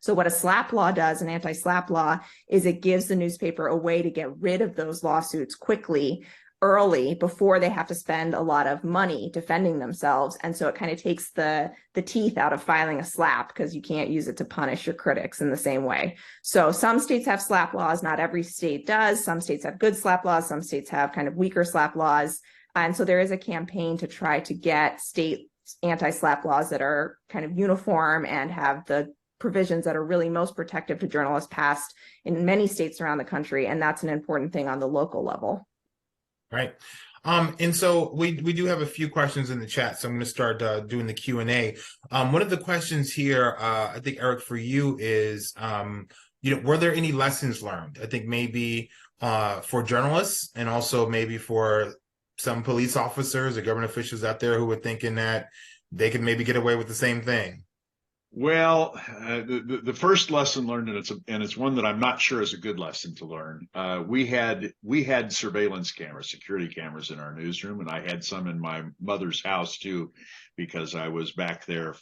So what a SLAPP law does, an anti-SLAPP law, is it gives the newspaper a way to get rid of those lawsuits quickly, early, before they have to spend a lot of money defending themselves. And so it kind of takes the teeth out of filing a SLAPP because you can't use it to punish your critics in the same way. So some states have SLAPP laws, not every state does. Some states have good SLAPP laws, some states have kind of weaker SLAPP laws. And so there is a campaign to try to get state anti-SLAPP laws that are kind of uniform and have the provisions that are really most protective to journalists passed in many states around the country. And that's an important thing on the local level. Right. And so we do have a few questions in the chat, so I'm going to start doing the Q&A. One of the questions here, I think, Eric, for you is, were there any lessons learned? I think maybe for journalists and also maybe for some police officers or government officials out there who were thinking that they could maybe get away with the same thing. Well, the first lesson learned, and it's one that I'm not sure is a good lesson to learn. We had surveillance cameras, security cameras in our newsroom, and I had some in my mother's house too, because I was back there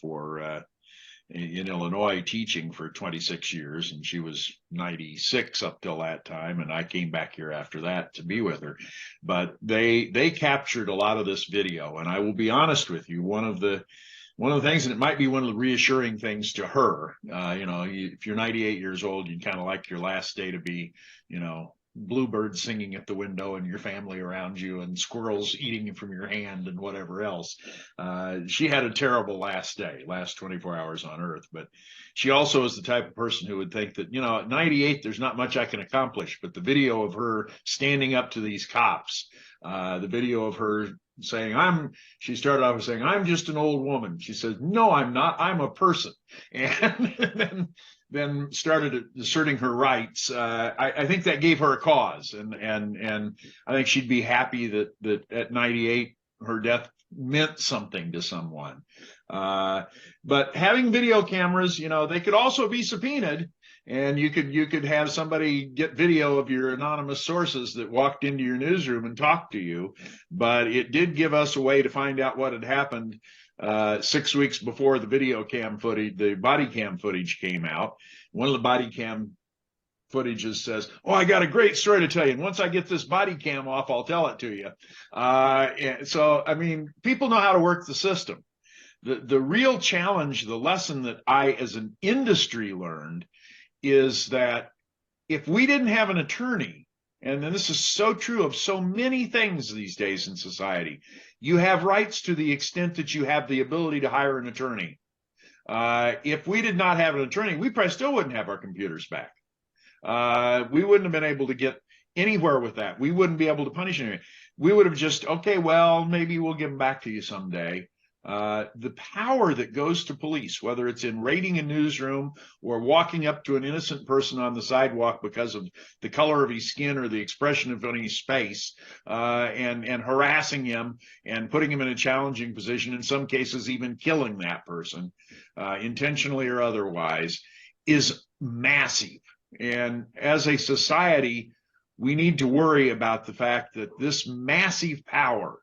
in Illinois teaching for 26 years, and she was 96 up till that time, and I came back here after that to be with her. But they captured a lot of this video, and I will be honest with you, one of the things, and it might be one of the reassuring things to her, if you're 98 years old, you'd kind of like your last day to be, bluebirds singing at the window and your family around you and squirrels eating from your hand and whatever else. She had a terrible last 24 hours on Earth, but she also is the type of person who would think that, at 98, there's not much I can accomplish. But the video of her standing up to these cops, the video of her saying, she started off with saying, "I'm just an old woman." She says, "No, I'm not. I'm a person." And then started asserting her rights. I think that gave her a cause. And I think she'd be happy that at 98, her death meant something to someone. But having video cameras, they could also be subpoenaed. And you could have somebody get video of your anonymous sources that walked into your newsroom and talked to you. But it did give us a way to find out what had happened 6 weeks before the body cam footage came out. One of the body cam footages says, "Oh, I got a great story to tell you. And once I get this body cam off, I'll tell it to you." So, I mean, people know how to work the system. The real challenge, the lesson that I, as an industry, learned is that if we didn't have an attorney, and this is so true of so many things these days in society, you have rights to the extent that you have the ability to hire an attorney. If we did not have an attorney, we probably still wouldn't have our computers back. We wouldn't have been able to get anywhere with that. We wouldn't be able to punish anyone. We would have just, okay, well, maybe we'll give them back to you someday. The power that goes to police, whether it's in raiding a newsroom or walking up to an innocent person on the sidewalk because of the color of his skin or the expression of his face, and harassing him and putting him in a challenging position, in some cases even killing that person, intentionally or otherwise, is massive. And as a society, we need to worry about the fact that this massive power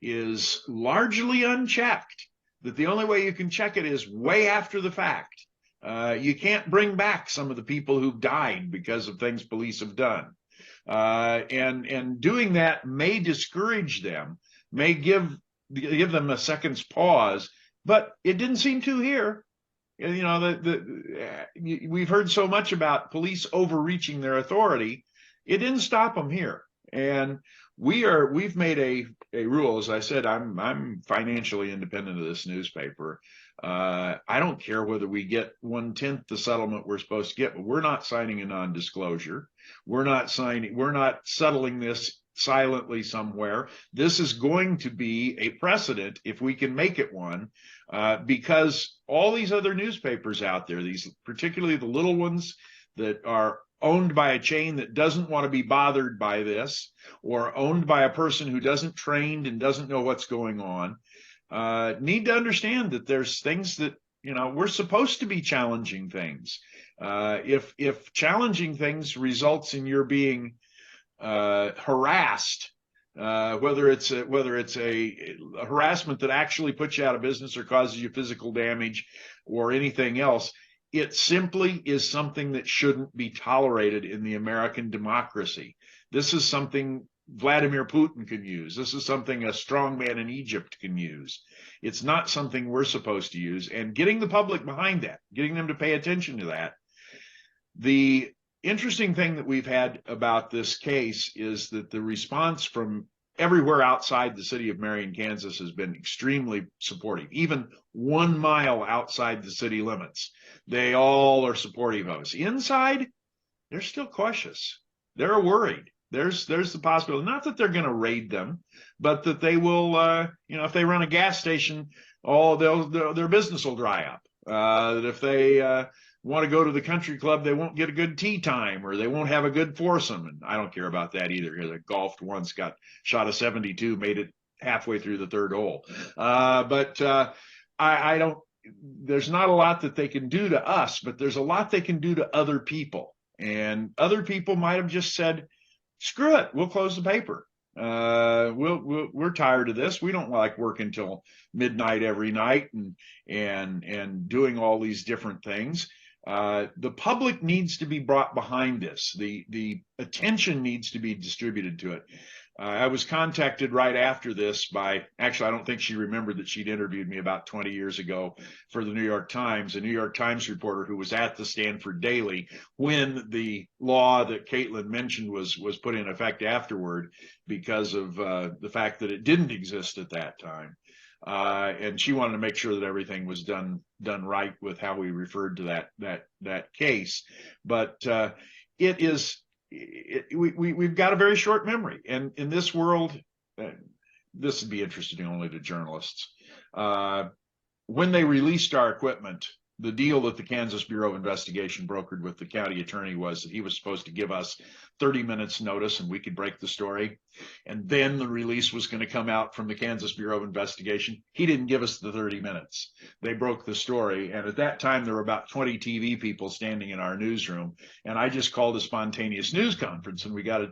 is largely unchecked. that the only way you can check it is way after the fact. You can't bring back some of the people who've died because of things police have done. And doing that may discourage them, may give them a second's pause, but it didn't seem to here. You know, we've heard so much about police overreaching their authority. It didn't stop them here. And we've made a rule. As I said, I'm financially independent of this newspaper. I don't care whether we get 1/10 the settlement we're supposed to get, but we're not signing a non-disclosure. We're not settling this silently somewhere. This is going to be a precedent if we can make it one, because all these other newspapers out there, these particularly the little ones that are owned by a chain that doesn't want to be bothered by this, or owned by a person who doesn't trained and doesn't know what's going on, need to understand that there's things that, you know, we're supposed to be challenging things. If challenging things results in your being harassed, whether it's a harassment that actually puts you out of business or causes you physical damage or anything else, it simply is something that shouldn't be tolerated in the American democracy. This is something Vladimir Putin can use. This is something a strongman in Egypt can use. It's not something we're supposed to use. And getting the public behind that, getting them to pay attention to that. The interesting thing that we've had about this case is that the response from everywhere outside the city of Marion, Kansas has been extremely supportive. Even 1 mile outside the city limits, they all are supportive of us. Inside, they're still cautious. They're worried. There's the possibility, not that they're going to raid them, but that they will, if they run a gas station, their business will dry up. That if they want to go to the country club, they won't get a good tea time, or they won't have a good foursome. And I don't care about that either. I golfed once, got shot a 72, made it halfway through the third hole. I don't, there's not a lot that they can do to us, but there's a lot they can do to other people. And other people might have just said, screw it, we'll close the paper. We're tired of this. We don't like working till midnight every night and doing all these different things. The public needs to be brought behind this. The attention needs to be distributed to it. I was contacted right after this by, actually, I don't think she remembered that she'd interviewed me about 20 years ago for the New York Times, a New York Times reporter who was at the Stanford Daily when the law that Caitlin mentioned was put in effect afterward, because of the fact that it didn't exist at that time. And she wanted to make sure that everything was done right with how we referred to that case. But it is, we've got a very short memory, and in this world, this would be interesting only to journalists. When they released our equipment, the deal that the Kansas Bureau of Investigation brokered with the county attorney was that he was supposed to give us 30 minutes notice and we could break the story. And then the release was going to come out from the Kansas Bureau of Investigation. He didn't give us the 30 minutes. They broke the story. And at that time, there were about 20 TV people standing in our newsroom. And I just called a spontaneous news conference, and we got to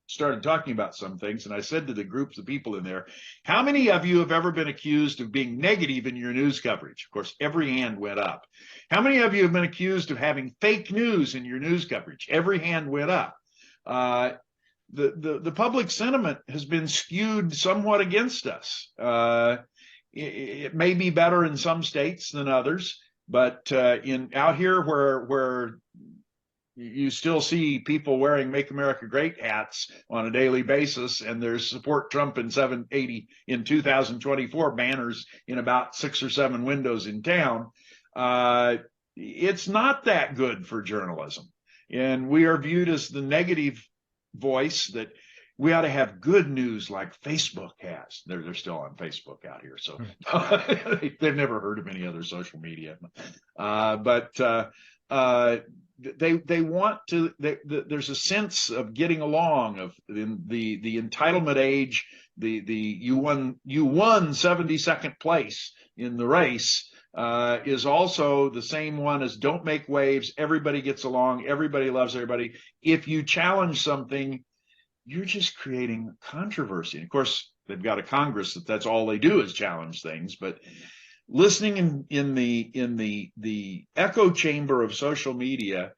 started talking about some things. And I said to the groups of people in there, how many of you have ever been accused of being negative in your news coverage? Of course, every hand went up. How many of you have been accused of having fake news in your news coverage? Every hand went up. The public sentiment has been skewed somewhat against us. It may be better in some states than others, but out here where you still see people wearing "Make America Great" hats on a daily basis, and there's "Support Trump in 2024" banners in about 6 or 7 windows in town. It's not that good for journalism. And we are viewed as the negative voice, that we ought to have good news like Facebook has. They're still on Facebook out here, so they've never heard of any other social media. But they want to. There's a sense of getting along, of the entitlement age. You won 72nd place in the race. Is also the same one as don't make waves. Everybody gets along. Everybody loves everybody. If you challenge something, you're just creating controversy. And of course, they've got a Congress that's all they do is challenge things. But listening in the echo chamber of social media.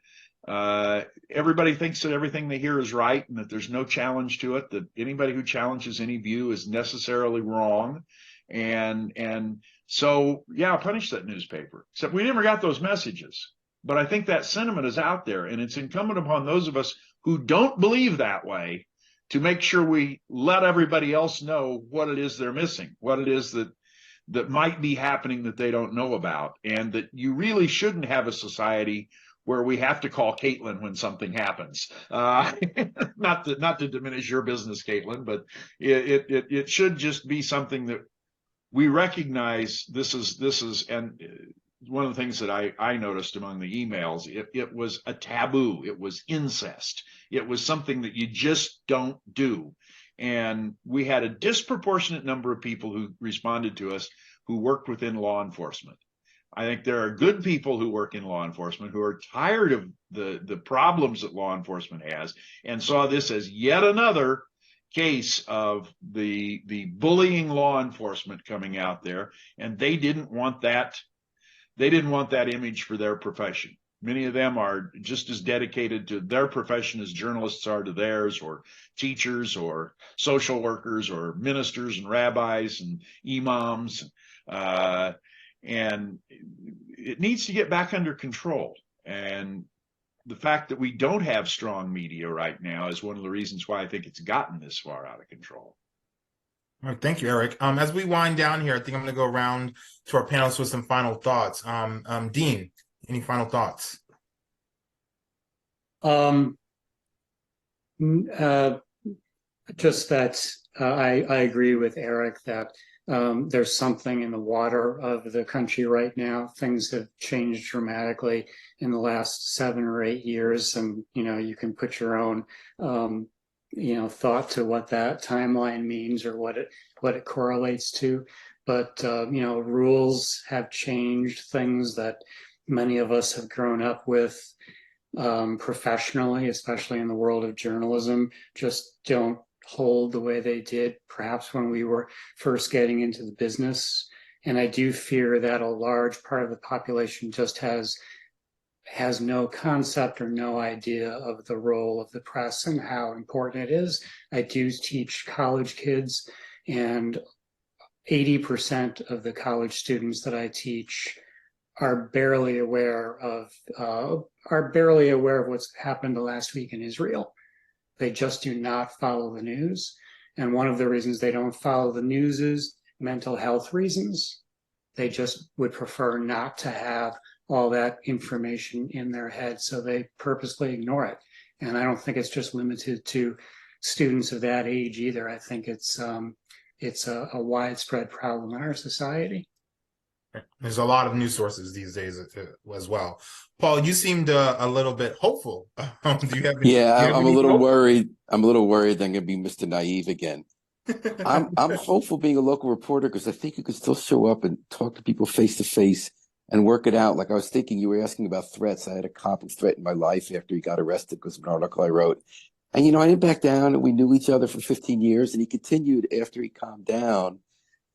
Everybody thinks that everything they hear is right and that there's no challenge to it, that anybody who challenges any view is necessarily wrong. And so, yeah, punish that newspaper. Except we never got those messages. But I think that sentiment is out there, and it's incumbent upon those of us who don't believe that way to make sure we let everybody else know what it is they're missing, what it is that might be happening that they don't know about, and that you really shouldn't have a society where we have to call Caitlin when something happens. Not to diminish your business, Caitlin, but it should just be something that we recognize. This is, and one of the things that I noticed among the emails, it was a taboo. It was incest. It was something that you just don't do. And we had a disproportionate number of people who responded to us who worked within law enforcement. I think there are good people who work in law enforcement who are tired of the problems that law enforcement has and saw this as yet another case of the bullying law enforcement coming out there, and they didn't want that. They didn't want that image for their profession. Many of them are just as dedicated to their profession as journalists are to theirs, or teachers, or social workers, or ministers and rabbis and imams. And it needs to get back under control. And the fact that we don't have strong media right now is one of the reasons why I think it's gotten this far out of control. All right, thank you, Eric. As we wind down here, I think I'm going to go around to our panelists with some final thoughts. Dean, any final thoughts? Just that I agree with Eric that there's something in the water of the country right now. Things have changed dramatically in the last 7 or 8 years, and you can put your own thought to what that timeline means or what it correlates to. But rules have changed. Things that many of us have grown up with professionally, especially in the world of journalism, just don't hold the way they did perhaps when we were first getting into the business. And I do fear that a large part of the population just has no concept or no idea of the role of the press and how important it is. I do teach college kids, and 80% of the college students that I teach are barely aware of what's happened the last week in Israel. They just do not follow the news. And one of the reasons they don't follow the news is mental health reasons. They just would prefer not to have all that information in their head, so they purposely ignore it. And I don't think it's just limited to students of that age either. I think it's a widespread problem in our society. There's a lot of news sources these days as well. Paul, you seemed a little bit hopeful. Do you have any, I'm a little worried. I'm a little worried that I'm going to be Mr. Naive again. I'm hopeful being a local reporter because I think you could still show up and talk to people face to face and work it out. Like I was thinking, you were asking about threats. I had a cop who threatened my life after he got arrested because of an article I wrote. And, I didn't back down, and we knew each other for 15 years, and he continued after he calmed down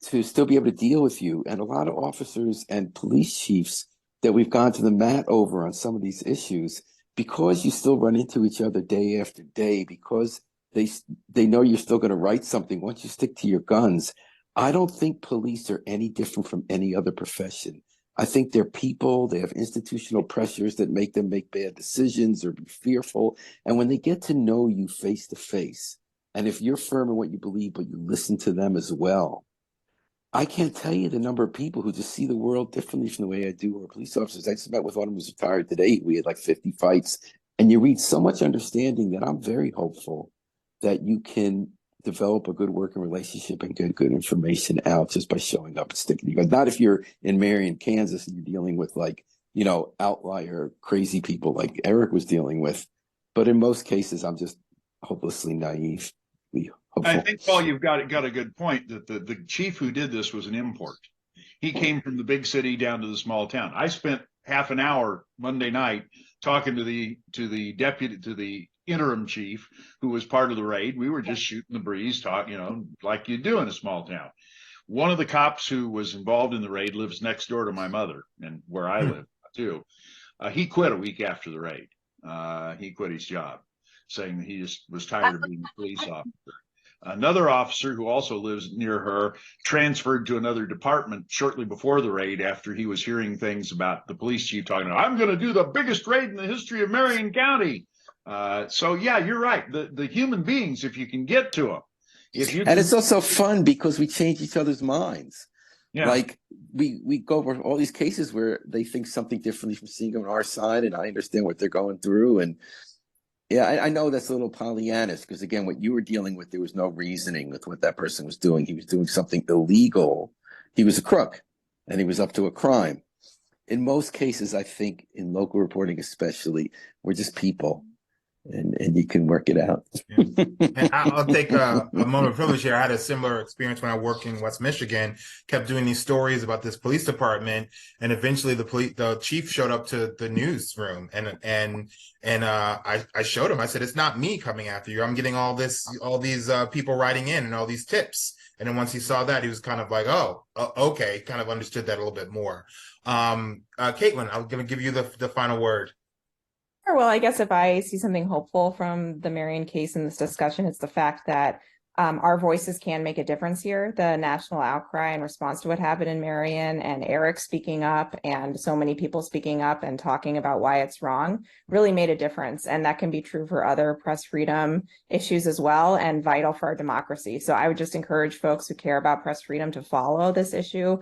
to still be able to deal with you. And a lot of officers and police chiefs that we've gone to the mat over on some of these issues, because you still run into each other day after day, because they know you're still going to write something once you stick to your guns. I don't think police are any different from any other profession. I think they're people. They have institutional pressures that make them make bad decisions or be fearful. And when they get to know you face to face, and if you're firm in what you believe, but you listen to them as well, I can't tell you the number of people who just see the world differently from the way I do, or police officers. I just met with one who was retired today. We had like 50 fights, and you read so much understanding that I'm very hopeful that you can develop a good working relationship and get good information out just by showing up and sticking to you. Not if you're in Marion, Kansas, and you're dealing with outlier crazy people like Eric was dealing with. But in most cases, I'm just hopelessly naive. I think, Paul, you've got a good point that the chief who did this was an import. He came from the big city down to the small town. I spent half an hour Monday night talking to the interim chief who was part of the raid. We were just shooting the breeze, like you do in a small town. One of the cops who was involved in the raid lives next door to my mother and where I live too. He quit a week after the raid. He quit his job, saying that he just was tired of being a police officer. Another officer who also lives near her transferred to another department shortly before the raid after he was hearing things about the police chief talking about, I'm going to do the biggest raid in the history of Marion County. So yeah, you're right. The human beings, if you can get to them. And it's also fun because we change each other's minds. Yeah. Like we go over all these cases where they think something differently from seeing on our side, and I understand what they're going through. And yeah, I know that's a little Pollyannish because, again, what you were dealing with, there was no reasoning with what that person was doing. He was doing something illegal. He was a crook, and he was up to a crime. In most cases, I think, in local reporting especially, we're just people, and you can work it out. Yeah. And I'll take a moment of privilege here. I had a similar experience when I worked in West Michigan, kept doing these stories about this police department, and eventually the chief showed up to the newsroom, and I showed him. I said, "It's not me coming after you. I'm getting all these people writing in and all these tips." And then once he saw that, he was kind of like, "Oh, okay," kind of understood that a little bit more. Caitlin, I'm going to give you the final word. Sure. Well, I guess if I see something hopeful from the Marion case in this discussion, it's the fact that our voices can make a difference here. The national outcry in response to what happened in Marion, and Eric speaking up, and so many people speaking up and talking about why it's wrong, really made a difference. And that can be true for other press freedom issues as well, and vital for our democracy. So I would just encourage folks who care about press freedom to follow this issue,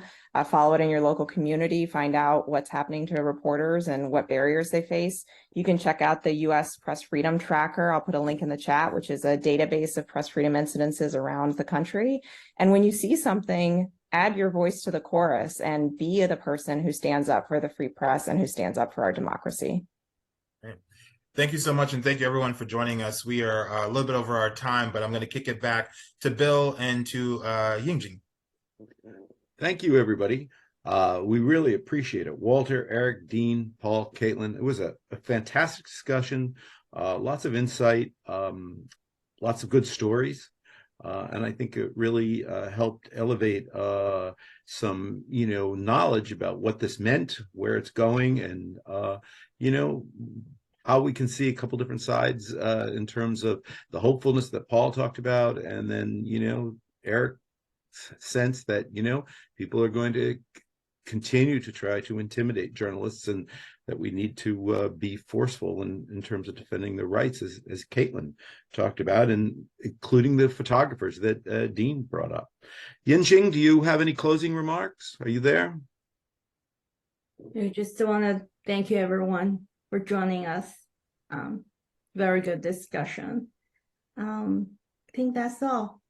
follow it in your local community, find out what's happening to reporters and what barriers they face. You can check out the U.S. Press Freedom Tracker. I'll put a link in the chat, which is a database of press freedom incidences around the country. And when you see something, add your voice to the chorus and be the person who stands up for the free press and who stands up for our democracy. Great. Thank you so much, and thank you everyone for joining us. We are a little bit over our time, but I'm going to kick it back to Bill and to Yingjing. Thank you, everybody. We really appreciate it. Walter, Eric, Dean, Paul, Caitlin. It was a fantastic discussion, lots of insight, lots of good stories. And I think it really helped elevate some, knowledge about what this meant, where it's going, and, how we can see a couple different sides in terms of the hopefulness that Paul talked about. And then, Eric's sense that, people are going to continue to try to intimidate journalists, and that we need to be forceful in terms of defending their rights, as Caitlin talked about, and including the photographers that Dean brought up. Yingjing, do you have any closing remarks? Are you there? I just want to thank you, everyone, for joining us. Very good discussion. I think that's all.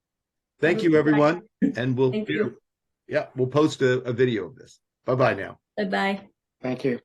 Thank you, everyone. And we'll Thank you. we'll post a video of this. Bye-bye now. Bye-bye. Thank you.